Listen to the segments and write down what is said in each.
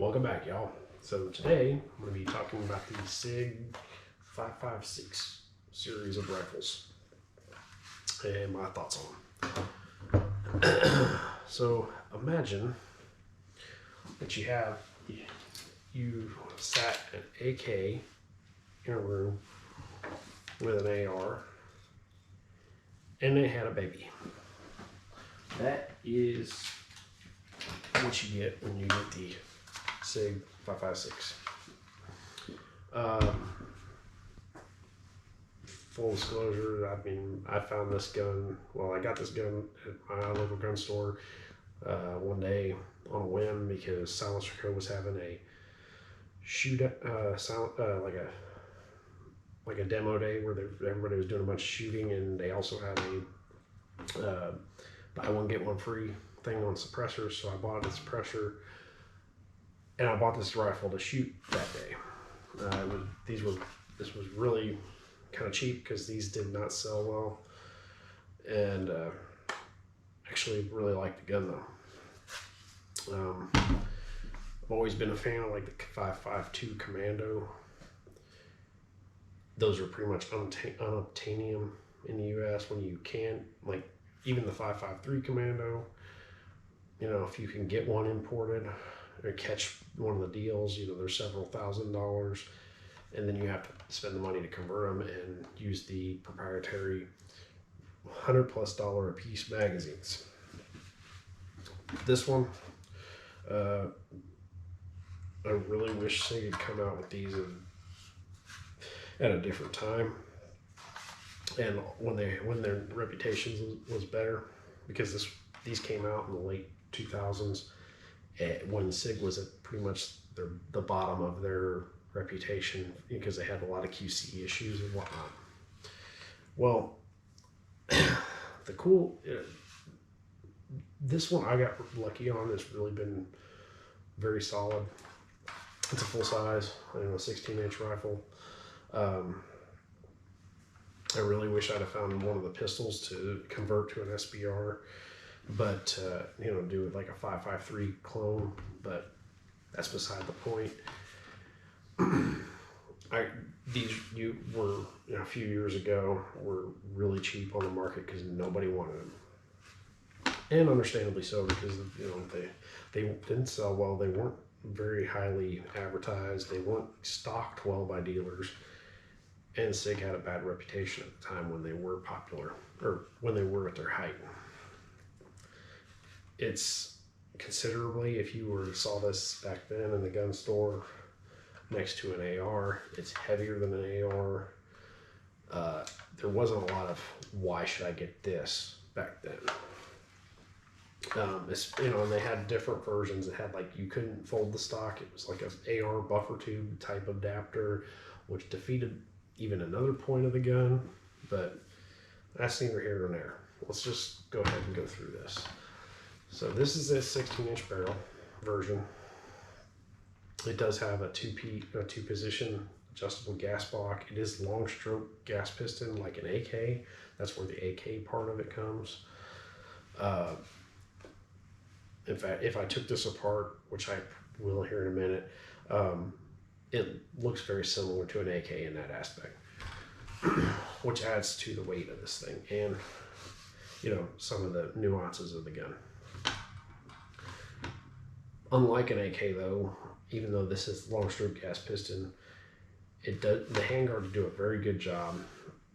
Welcome back, y'all. So today I'm going to be talking about the SIG 5.56 series of rifles and my thoughts on them. So imagine that you sat an AK in a room with an AR and it had a baby. That is what you get when you get the SIG 5.56. Full disclosure, I found this gun, I got this gun at my local gun store one day on a whim because Silencer Co. was having a like a demo day where everybody was doing a bunch of shooting, and they also had a buy one get one free thing on suppressors. So I bought a suppressor and I bought this rifle to shoot that day. This was really kind of cheap because these did not sell well, and actually really liked the gun though. I've always been a fan of like the 5.52 Commando. Those are pretty much unobtainium in the US when you can, like even the 5.53 Commando, you know, if you can get one imported or catch one of the deals, you know, they're several $1,000s, and then you have to spend the money to convert them and use the proprietary $100+ a piece magazines. This one, I really wish they had come out with these at a different time, and when their reputation was better, because these came out in the late 2000s when SIG was at pretty much the bottom of their reputation because they had a lot of QC issues and whatnot. Well, this one I got lucky on. It's really been very solid. It's a full size, 16-inch rifle. I really wish I'd have found one of the pistols to convert to an SBR, but do it like a 5.53 clone, but that's beside the point. These were a few years ago were really cheap on the market because nobody wanted them, and understandably so, because they didn't sell well. They weren't very highly advertised. They weren't stocked well by dealers, and SIG had a bad reputation at the time when they were popular, or when they were at their height. It's considerably, if you saw this back then in the gun store next to an AR, it's heavier than an AR. There wasn't a lot of why should I get this back then. And they had different versions. It had you couldn't fold the stock. It was like a AR buffer tube type adapter, which defeated even another point of the gun, but that's neither here nor there. Let's just go ahead and go through this. So this is a 16-inch barrel version. It does have a two-position adjustable gas block. It is long stroke gas piston like an AK. That's where the AK part of it comes. In fact, if I took this apart, which I will here in a minute, it looks very similar to an AK in that aspect, which adds to the weight of this thing and some of the nuances of the gun. Unlike an AK though, even though this is long stroke gas piston, the handguards do a very good job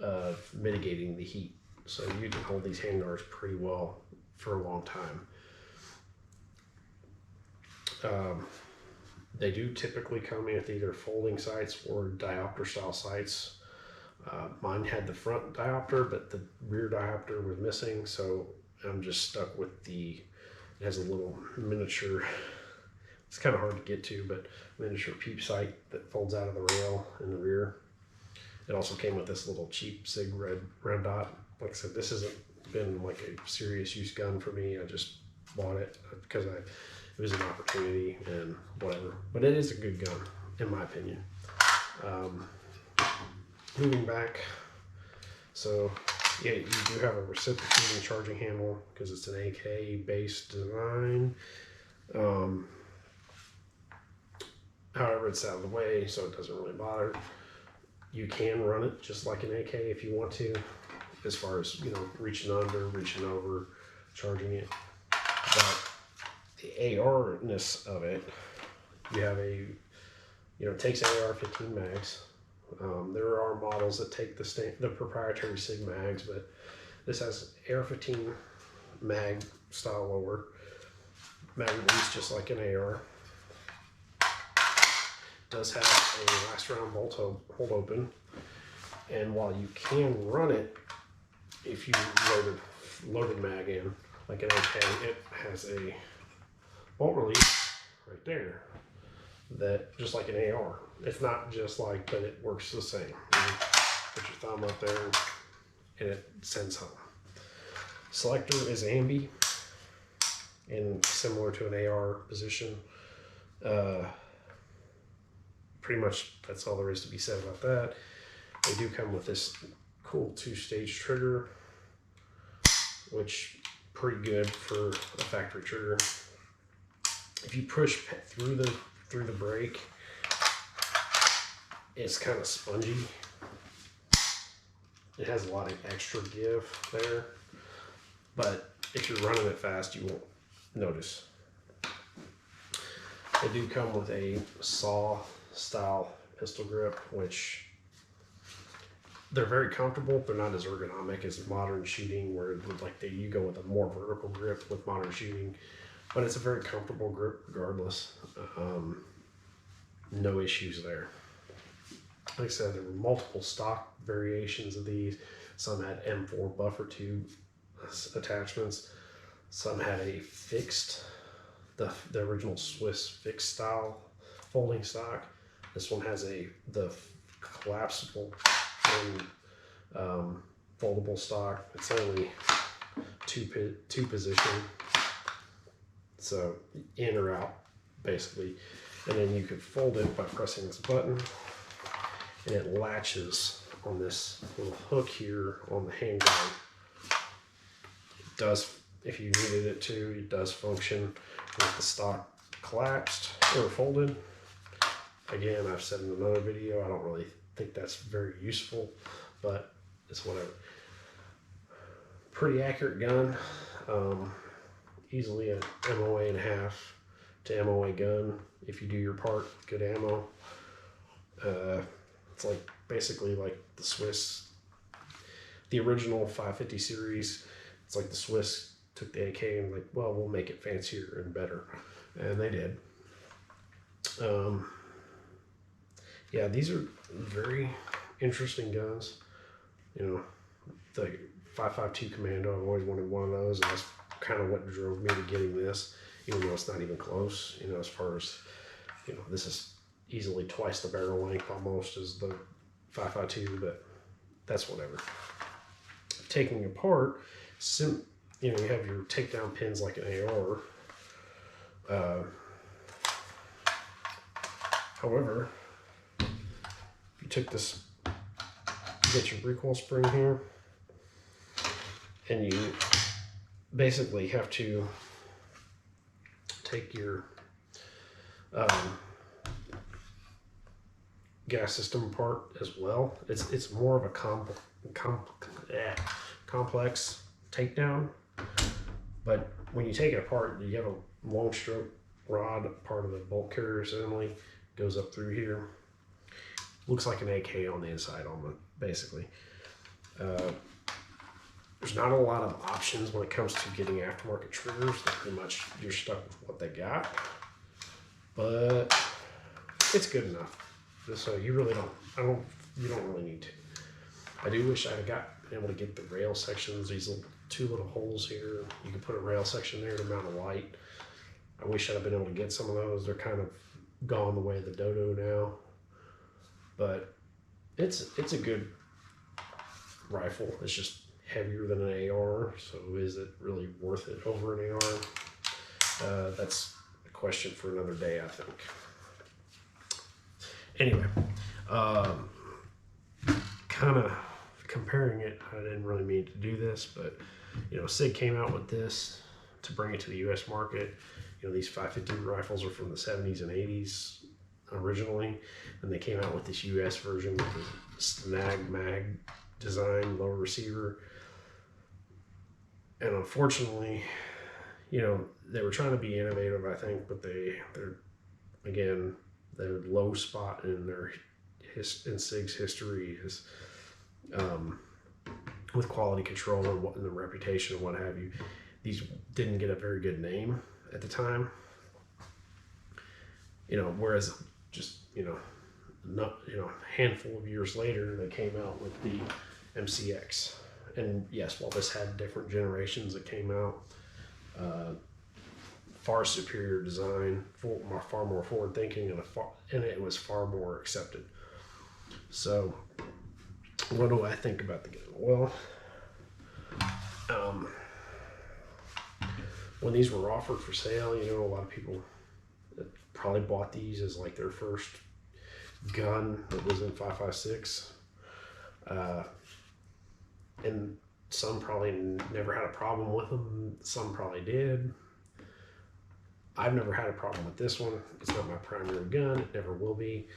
of mitigating the heat, so you can hold these handguards pretty well for a long time. They do typically come with either folding sights or diopter style sights. Mine had the front diopter, but the rear diopter was missing, so I'm just stuck with it has a little miniature, it's kind of hard to get to, but miniature peep sight that folds out of the rail in the rear. It also came with this little cheap SIG red dot. Like I said, this hasn't been like a serious use gun for me. I just bought it because it was an opportunity and whatever. But it is a good gun, in my opinion. Moving back, so yeah, you do have a reciprocating charging handle because it's an AK based design. However, it's out of the way, so it doesn't really bother. You can run it just like an AK if you want to, as far as, you know, reaching under, reaching over, charging it. But the AR-ness of it, you have a, you know, it takes AR-15 mags. There are models that take the proprietary SIG mags, but this has AR-15 mag style lower, mag release just like an AR. Does have a last round bolt hold open, and while you can run it if you loaded mag in like an AK, it has a bolt release right there that just like an AR. It's not just like, but it works the same. You put your thumb up there and it sends home. Selector is ambi and similar to an AR position. Pretty much that's all there is to be said about that. They do come with this cool 2-stage trigger, which pretty good for a factory trigger. If you push through the brake, it's kind of spongy. It has a lot of extra give there, but if you're running it fast, you won't notice. They do come with a saw style pistol grip, which they're very comfortable. They're not as ergonomic as modern shooting, where like you go with a more vertical grip with modern shooting, but it's a very comfortable grip regardless. No issues there. Like I said, there were multiple stock variations of these. Some had M4 buffer tube attachments. Some had a fixed, the original Swiss fixed style folding stock. This one has the collapsible and foldable stock. It's only two position, so in or out basically, and then you could fold it by pressing this button, and it latches on this little hook here on the handguard. It does, if you needed it to, it does function with the stock collapsed or folded. Again, I've said in another video, I don't really think that's very useful, but it's whatever. Pretty accurate gun. Easily an MOA and a half to MOA gun if you do your part. Good ammo. It's like basically like the Swiss, the original 550 series. It's like the Swiss took the AK and like, well, we'll make it fancier and better, and they did. Yeah, these are very interesting guns. You know, the 5.52 Commando, I've always wanted one of those, and that's kind of what drove me to getting this, even though it's not even close, you know, as far as, you know, this is easily twice the barrel length almost as the 5.52, but that's whatever. Taking apart, you know, you have your takedown pins like an AR. However, if you took this, get your recoil spring here, and you basically have to take your gas system apart as well. It's more of a complex takedown, but when you take it apart, you have a long stroke rod, part of the bolt carrier assembly goes up through here. Looks like an AK on the inside, almost basically. There's not a lot of options when it comes to getting aftermarket triggers. Pretty much you're stuck with what they got, but it's good enough. So you really you don't really need to. I do wish I had been able to get the rail sections, these two little holes here. You can put a rail section there to mount a light. I wish I'd have been able to get some of those. They're kind of gone the way of the Dodo now, but it's a good rifle. It's just heavier than an AR, so is it really worth it over an AR? That's a question for another day, I think. Anyway, kind of comparing it, I didn't really mean to do this, but you know, SIG came out with this to bring it to the US market. You know, these 5.52 rifles are from the 70s and 80s. originally, and they came out with this US version with the snag mag design, lower receiver. And unfortunately, you know, they were trying to be innovative, I think, but they're again, their low spot in their in SIG's history is with quality control and the reputation and what have you. These didn't get a very good name at the time. You know, whereas just, you know, not, you know, a handful of years later, they came out with the MCX. And yes, while this had different generations that came out, far superior design, far more forward thinking, and it was far more accepted. So, what do I think about the gun? Well, when these were offered for sale, you know, a lot of people probably bought these as like their first gun that was in 5.56, and some probably never had a problem with them. Some probably did. I've never had a problem with this one. It's not my primary gun. It never will be.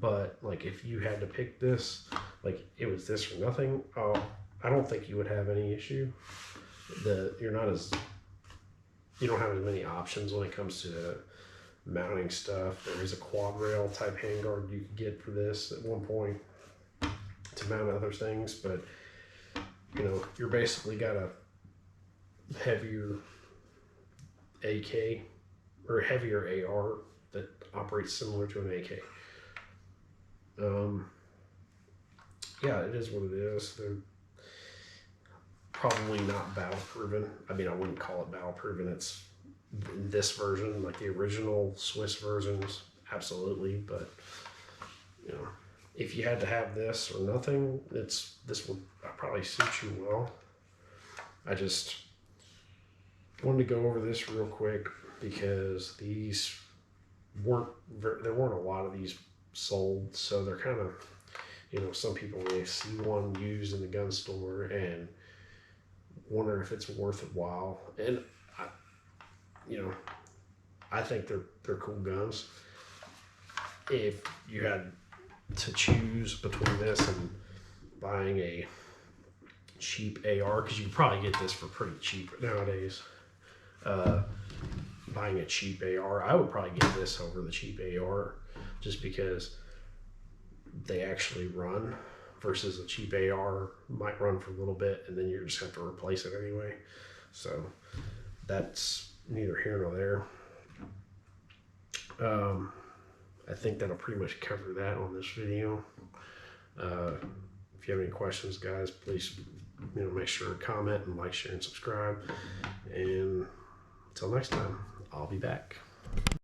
But like, if you had to pick this, like it was this or nothing, I don't think you would have any issue. You don't have as many options when it comes to mounting stuff. There is a quad rail type handguard you could get for this at one point to mount other things, but you know, you're basically got a heavier AK or heavier AR that operates similar to an AK. Yeah, it is what it is. They're probably not battle proven. I mean, I wouldn't call it battle proven. It's this version, like the original Swiss versions, absolutely. But you know, if you had to have this or nothing, this would probably suit you well. I just wanted to go over this real quick because there weren't a lot of these sold, so they're kind of, you know, some people may see one used in the gun store and wonder if it's worthwhile. And I think they're cool guns. If you had to choose between this and buying a cheap AR, because you can probably get this for pretty cheap nowadays, buying a cheap AR, I would probably get this over the cheap AR just because they actually run, versus a cheap AR might run for a little bit and then you just have to replace it anyway. So that's neither here nor there. I think that'll pretty much cover that on this video. If you have any questions, guys, please, you know, make sure to comment and like, share, and subscribe. And until next time, I'll be back.